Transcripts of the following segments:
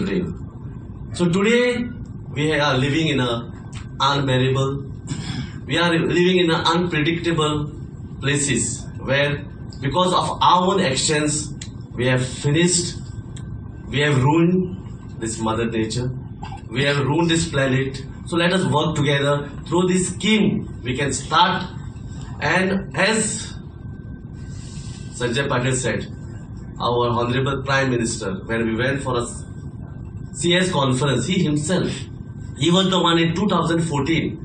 rain. So today we are living in a unbearable, we are living in an unpredictable places where because of our own actions we have finished, we have ruined this mother nature, we have ruined this planet. So let us work together through this scheme we can start. And as Sanjay Patel said, our Honorable Prime Minister, when we went for a CS conference, he himself, he was the one in 2014.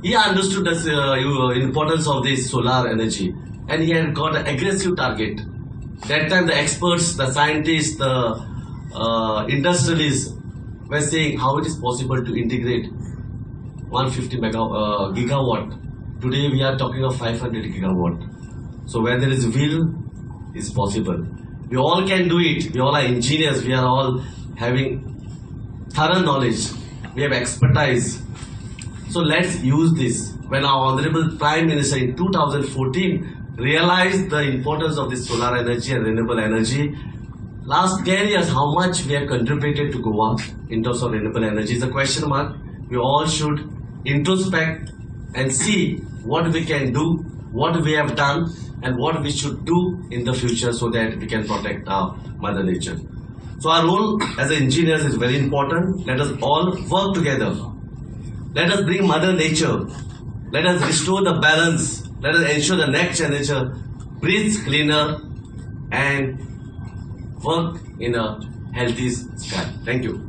He understood the importance of this solar energy, and he had got an aggressive target. That time the experts, the scientists, the industrialists were saying how it is possible to integrate 150 gigawatt. Today we are talking of 500 gigawatt. So where there is will, is possible. We all can do it. We all are engineers. We are all having thorough knowledge. We have expertise. So let's use this. When our Honorable Prime Minister in 2014 realized the importance of this solar energy and renewable energy, last 10 years how much we have contributed to Goa in terms of renewable energy is a question mark. We all should introspect and see what we can do, what we have done, and what we should do in the future so that we can protect our mother nature. So our role as engineers is very important. Let us all work together. Let us bring mother nature. Let us restore the balance. Let us ensure the next generation breathes cleaner and work in a healthy sky. Thank you.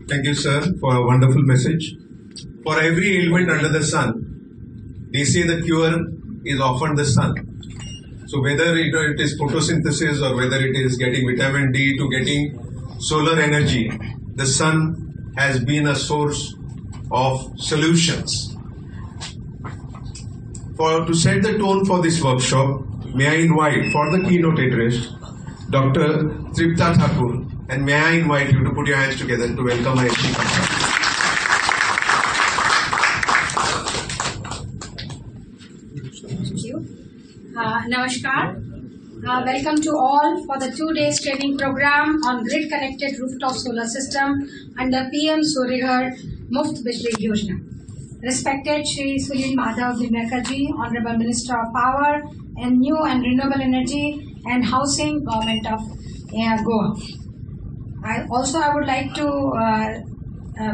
Thank you, sir, for a wonderful message. For every ailment under the sun, they say the cure is often the sun. So whether it is photosynthesis or whether it is getting vitamin D to getting solar energy, the sun has been a source of solutions. To set the tone for this workshop, may I invite for the keynote address Dr. Tripta Thakur, and may I invite you to put your hands together to welcome our speaker. Thank you. Namaskar. Welcome to all for the 2 days training program on grid connected rooftop solar system under PM Surya Muft Bijlee Yojana. Respected Shri Sulin Madhav Dinnakarji, Honorable Minister of Power and New and Renewable Energy and Housing, Government of Goa. I would like to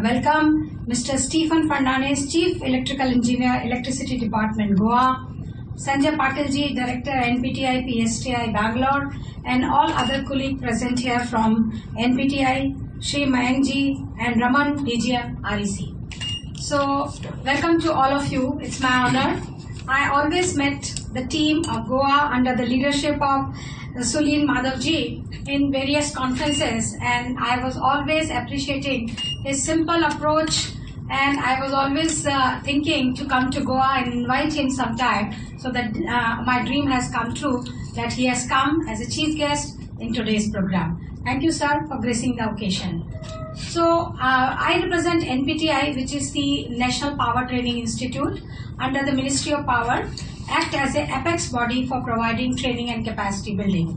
welcome Mr. Stephen Fernandez, Chief Electrical Engineer, Electricity Department, Goa, Sanjay Patilji, Director, NPTI, PSTI, Bangalore, and all other colleagues present here from NPTI, Shri Mayankji and Raman, DGM, REC. So, welcome to all of you. It's my honor. I always met the team of Goa under the leadership of Sulin Madhavji in various conferences, and I was always appreciating his simple approach, and I was always thinking to come to Goa and invite him sometime, so that my dream has come true, that he has come as a chief guest in today's program. Thank you, sir, for gracing the occasion. So, I represent NPTI, which is the National Power Training Institute under the Ministry of Power, act as an apex body for providing training and capacity building.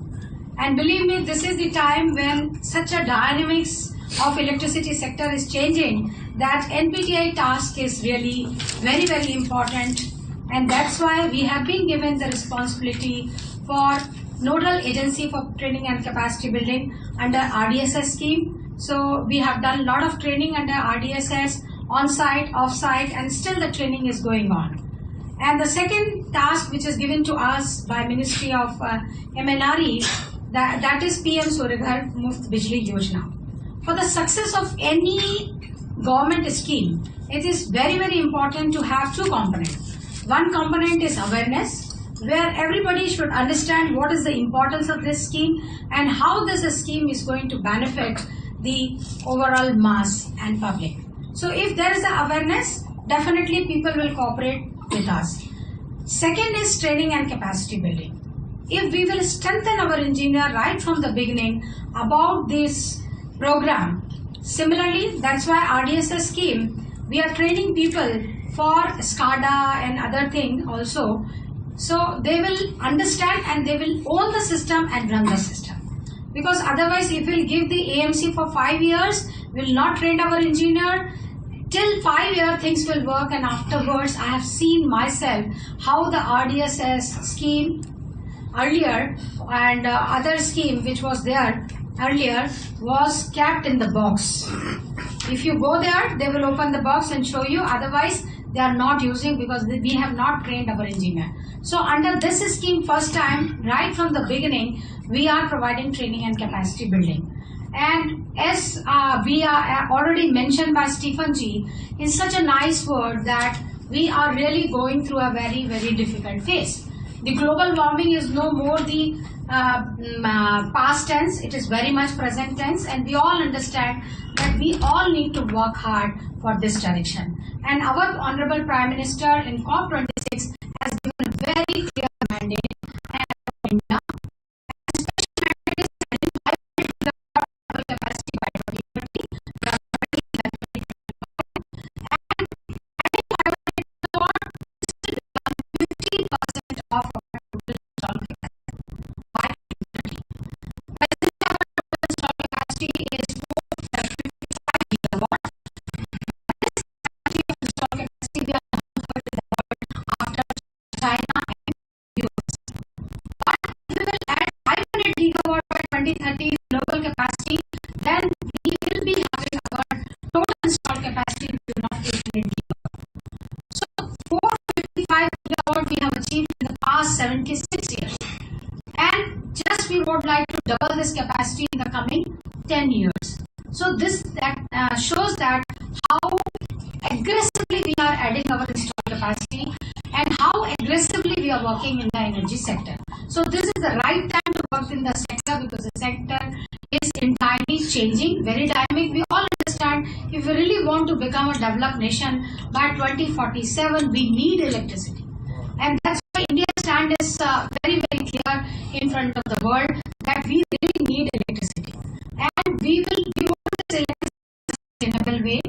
And believe me, this is the time when such a dynamics of electricity sector is changing, that NPTI task is really very, very important. And that's why we have been given the responsibility for nodal agency for training and capacity building under RDSS scheme. So we have done a lot of training under RDSS, on-site, off-site, and still the training is going on. And the second task which is given to us by Ministry of MNRE, that is PM Surya Muft Bijlee Yojana. For the success of any government scheme, it is very, very important to have two components. One component is awareness, where everybody should understand what is the importance of this scheme and how this scheme is going to benefit the overall mass and public. So if there is an awareness, definitely people will cooperate with us. Second is training and capacity building. If we will strengthen our engineer right from the beginning about this program, similarly, that's why RDSS scheme, we are training people for SCADA and other things also So they will understand and they will own the system and run the system. Because otherwise, if we'll give the AMC for 5 years, we'll not train our engineer. Till 5 years, things will work, and afterwards, I have seen myself how the RDSS scheme earlier and other scheme which was there earlier was kept in the box. If you go there, they will open the box and show you. Otherwise, they are not using because we have not trained our engineer. So under this scheme, first time, right from the beginning, we are providing training and capacity building. And as we are already mentioned by Stephen G, in such a nice word that we are really going through a very, very difficult phase. The global warming is no more the past tense, it is very much present tense, and we all understand that we all need to work hard for this direction. And our Honorable Prime Minister in COP26 has given a very clear mandate and India, and special mandate is setting 500 gigawatt capacity by 2030. We are already in that 2025. And adding 500 gigawatt will become 15% of our total installed capacity by 2030. Presently, our total installed capacity is 455 gigawatt. This capacity of installed capacity we are now third in the world after China and US. But if we will add 500 gigawatt by 2030 global capacity, then we will be having our total installed capacity in tune of 800 gigawatt. So 455 gigawatt we have achieved in the past 76 years. And just we would like to double this capacity in the coming 10 years. So this shows that how aggressively we are adding our installed capacity and how aggressively we are working in the energy sector. So this is the right time to work in the sector because the sector is entirely changing, very dynamic. We all understand if we really want to become a developed nation by 2047, we need electricity. And that's why India's stand is very, very clear in front of the world that we really need electricity. And we want this electricity in a sustainable way.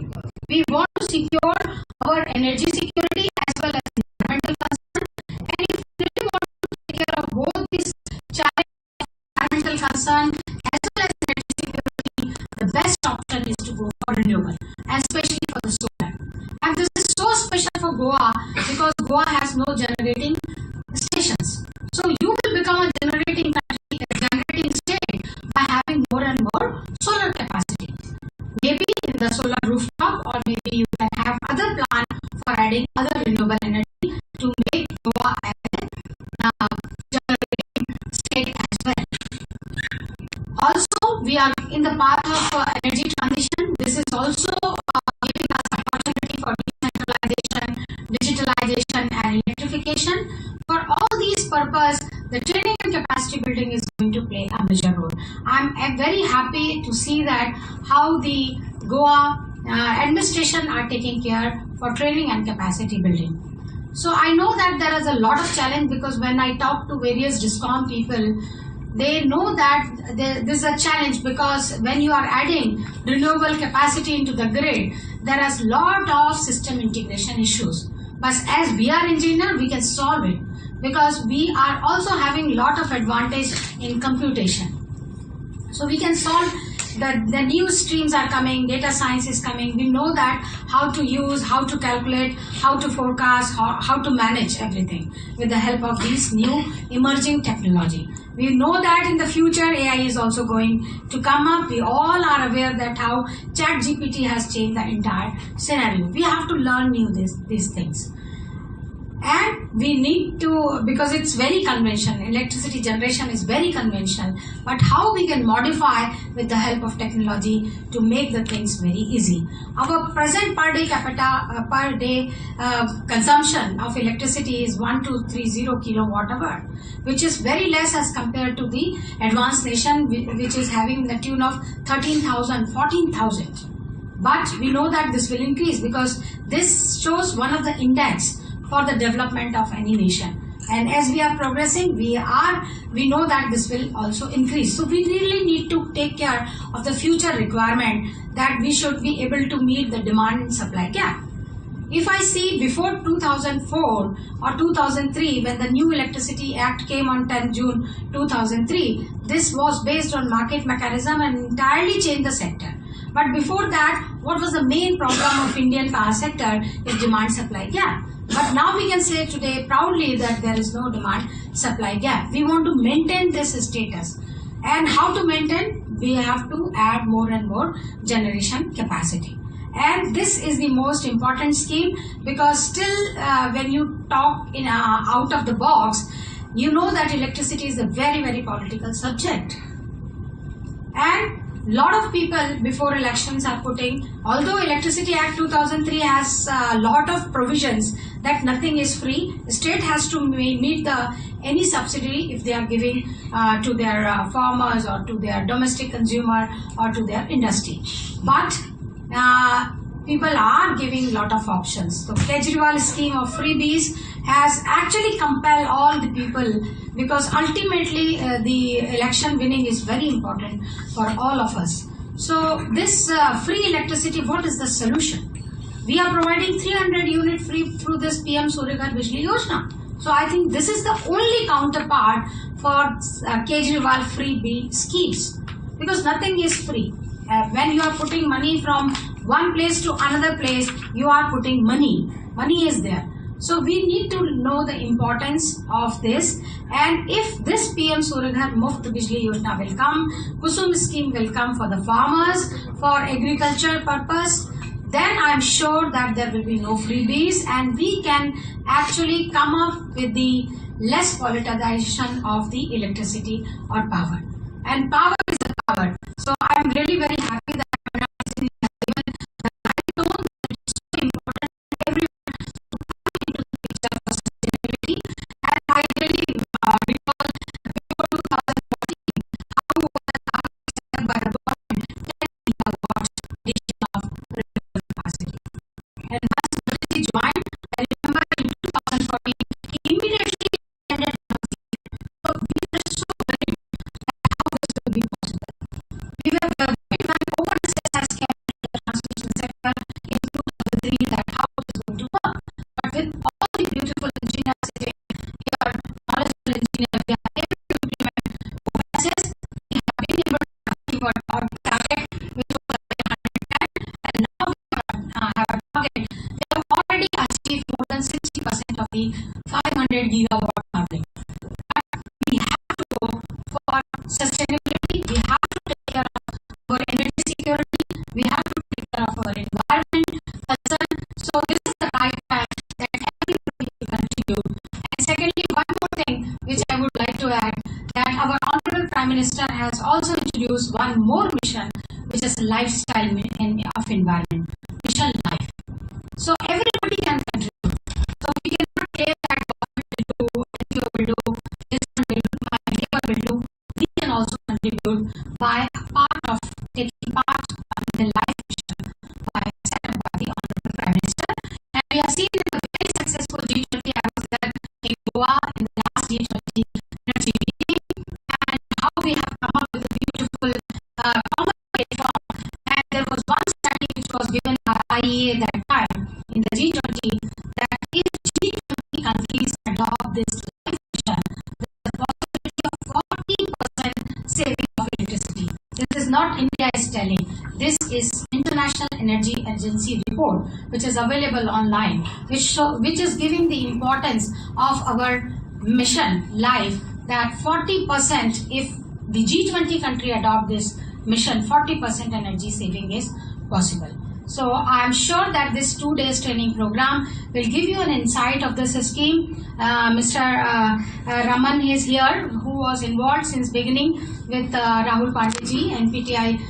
We want to secure our energy security as well as environmental concern. And if we really want to take care of both this challenge of environmental concern as well as energy security, the best option is to go for renewable, and especially for the solar. And this is so special for Goa because Goa has no generating stations. So you will become a generating country, a generating state by having more and more solar capacity. Maybe in the solar rooftop, or maybe you can have other plan for adding other renewable energy to make Goa a generating state as well. Also, we are in the path of energy transition. This is also giving us opportunity for decentralization, digitalization, and electrification. For all these purposes, the training and capacity building is going to play a major role. I'm very happy to see that how the Goa administration are taking care for training and capacity building. So I know that there is a lot of challenge because when I talk to various DISCOM people, they know that this is a challenge because when you are adding renewable capacity into the grid, there is a lot of system integration issues. But as we are engineer, we can solve it because we are also having lot of advantage in computation. So we can solve the new streams are coming, data science is coming. We know that how to use, how to calculate, how to forecast, how to manage everything with the help of these new emerging technology. We know that in the future AI is also going to come up. We all are aware that how ChatGPT has changed the entire scenario. We have to learn these things. And we need to, because it's very conventional, electricity generation is very conventional, but how we can modify with the help of technology to make the things very easy. Our present per day consumption of electricity is 1230 kilowatt hour, which is very less as compared to the advanced nation, which is having the tune of 13,000, 14,000. But we know that this will increase because this shows one of the index for the development of any nation. And as we are progressing, we know that this will also increase. So we really need to take care of the future requirement that we should be able to meet the demand and supply gap. if I see before 2004 or 2003, when the new Electricity Act came on 10 June 2003, this was based on market mechanism and entirely changed the sector. But before that, what was the main problem of Indian power sector is demand-supply gap. But now we can say today proudly that there is no demand-supply gap. We want to maintain this status. And how to maintain? We have to add more and more generation capacity. And this is the most important scheme, because still when you talk in out of the box, you know that electricity is a very, very political subject. And lot of people before elections are putting, although Electricity Act 2003 has a lot of provisions that nothing is free, state has to meet any subsidy if they are giving to their farmers or to their domestic consumer or to their industry. But people are giving lot of options. The Kejriwal scheme of freebies has actually compelled all the people, because ultimately the election winning is very important for all of us. So this free electricity, what is the solution? We are providing 300 unit free through this PM Surya Ghar Bijlee Yojana. So I think this is the only counterpart for Kejriwal freebie schemes, because nothing is free. When you are putting money from one place to another place, you are putting money. Money is there. So we need to know the importance of this. And if this PM Surya Ghar Muft Bijlee Yojana will come, Kusum scheme will come for the farmers, for agriculture purpose, then I am sure that there will be no freebies, and we can actually come up with the less politicization of the electricity or power. And power is the power. So I am really very happy that of the 500 gigawatt housing. We have to go for sustainability. We have to take care of our energy security. We have to take care of our environment concern. So this is the right time that everybody will contribute. And secondly, one more thing which I would like to add, that our Honorable Prime Minister has also introduced one more mission, which is lifestyle of environment, Mission Life. So everybody can contribute. So we cannot say that government will do, NGO will do, this one will do, my neighbor will do. We can also contribute by part of taking part in the life mission set up by the Honorable Prime Minister. And we have seen in a very successful G20. I was there in Goa in the last G20 energy meeting, and how we have come up with a beautiful common platform. And there was one study which was given by IEA that time in the G20, that if G20 countries adopt this life mission, there is a possibility of 40% saving of electricity. This is not India is telling. This is International Energy Agency report, which is available online, which is giving the importance of our mission life, that 40%, if the G20 country adopt this mission, 40% energy saving is possible. So I am sure that this 2 days training program will give you an insight of this scheme. Mr. Raman is here, who was involved since beginning with Rahul Pandeyji, NPTI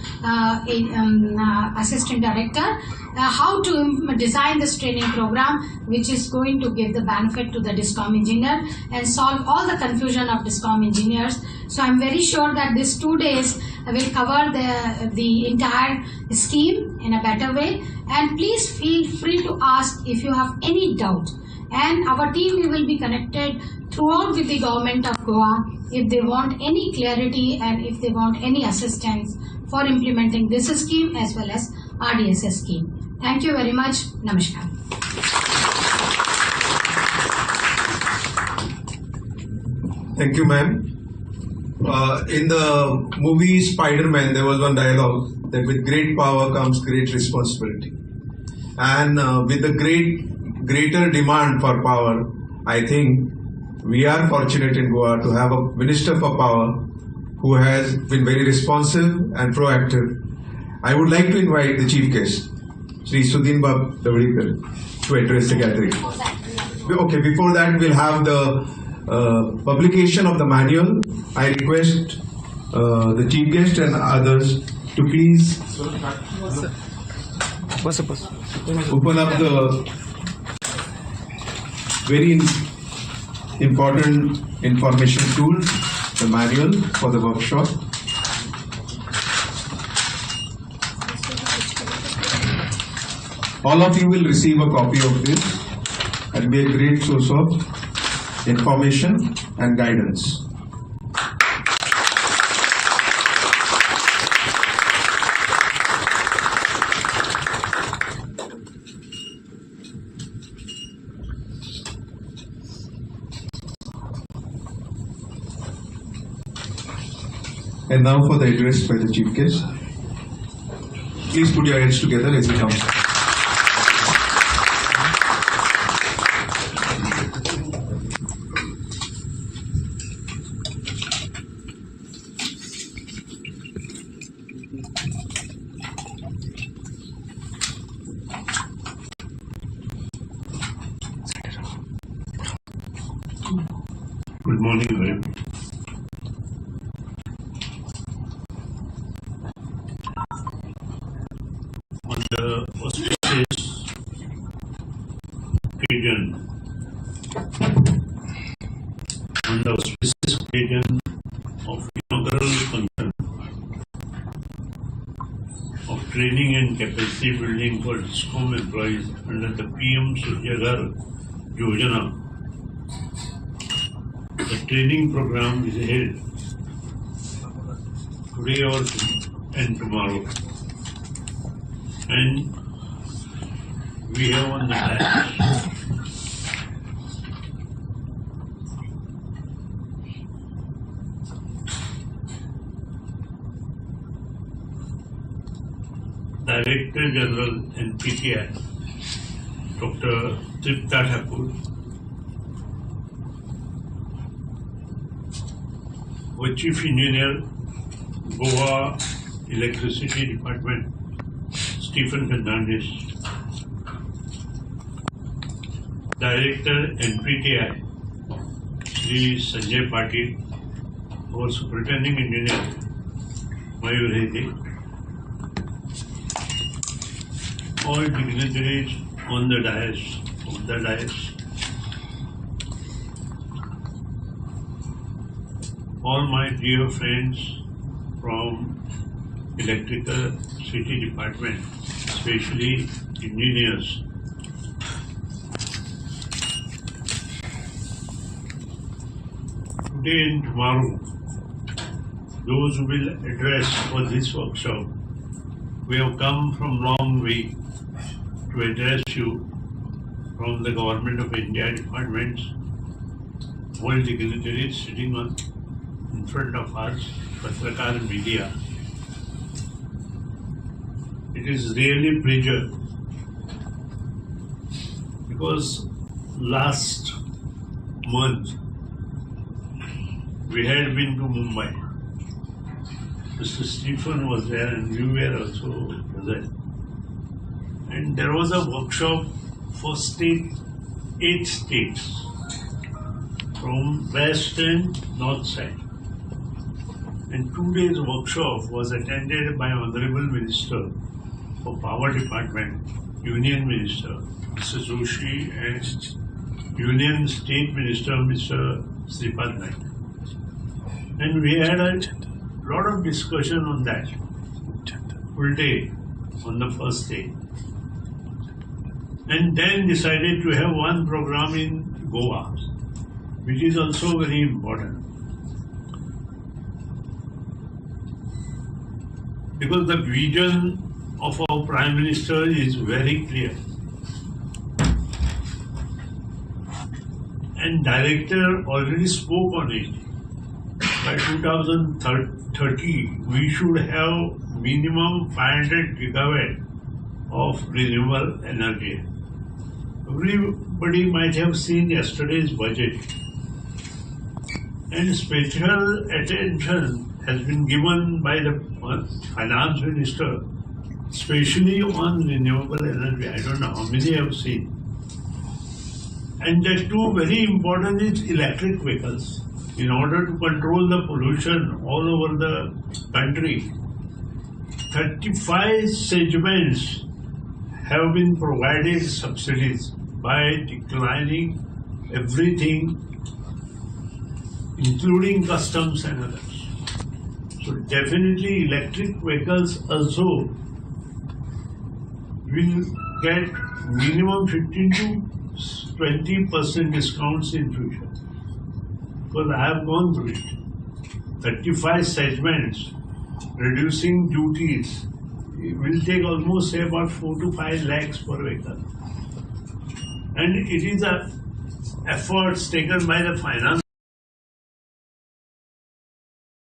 Assistant Director, how to design this training program, which is going to give the benefit to the DISCOM engineer and solve all the confusion of DISCOM engineers. So I am very sure that these 2 days will cover the entire scheme in a better way. And please feel free to ask if you have any doubt. And our team will be connected throughout with the government of Goa if they want any clarity and if they want any assistance for implementing this scheme as well as RDSS scheme. Thank you very much. Namaskar. Thank you, ma'am. In the movie Spider-Man, there was one dialogue that with great power comes great responsibility. And with the greater demand for power, I think we are fortunate in Goa to have a Minister for Power who has been very responsive and proactive. I would like to invite the Chief Guest, Sri Sudhinbab Davadekar, to address the gathering. Okay, before that we'll have the publication of the manual. I request the Chief Guest and others to please open up the very important information tool, the manual for the workshop. All of you will receive a copy of this and be a great source of information and guidance. And now for the address by the Chief Guest. Please put your hands together as we come. Good morning, everyone. On the auspicious occasion of inaugural function of training and capacity building for DISCOM employees under the PM Surya Ghar Yojana, the training program is held today and tomorrow, and we have on the dais Director General NPTI, Dr. Tripta Thakur, our Chief Engineer, Goa Electricity Department, Stephen Fernandez, Director NPTI, Sri Sanjay Patil, our Superintending Engineer, Mayur Hedi, all dignitaries on the dais, all my dear friends from Electrical City Department, especially engineers. Today and tomorrow, those who will address for this workshop, we have come from long way to address you from the Government of India departments, all dignitaries sitting in front of us, Patrakar media. It is really pleasure because last month we had been to Mumbai. Mr. Stephen was there and you were also present. And there was a workshop for 8 states from west and north side. And 2 days workshop was attended by Honorable Minister for Power Department, Union Minister, Mr. Joshi, and Union State Minister, Mr. Sripad Naik. And we had a lot of discussion on that full day on the first day. And then decided to have one program in Goa, which is also very important. Because the vision of our Prime Minister is very clear. And Director already spoke on it. by 2030 we should have minimum 500 gigawatt of renewable energy. Everybody might have seen yesterday's budget, and special attention has been given by the finance minister, especially on renewable energy. I don't know how many have seen. And the two very important is electric vehicles. In order to control the pollution all over the country, 35 segments have been provided subsidies by declining everything, including customs and others. So definitely electric vehicles also will get minimum 15 to 20% discounts in future. Because I have gone through it. 35 segments, reducing duties, it will take almost say about 4 to 5 lakhs per vehicle. And it is a efforts taken by the finance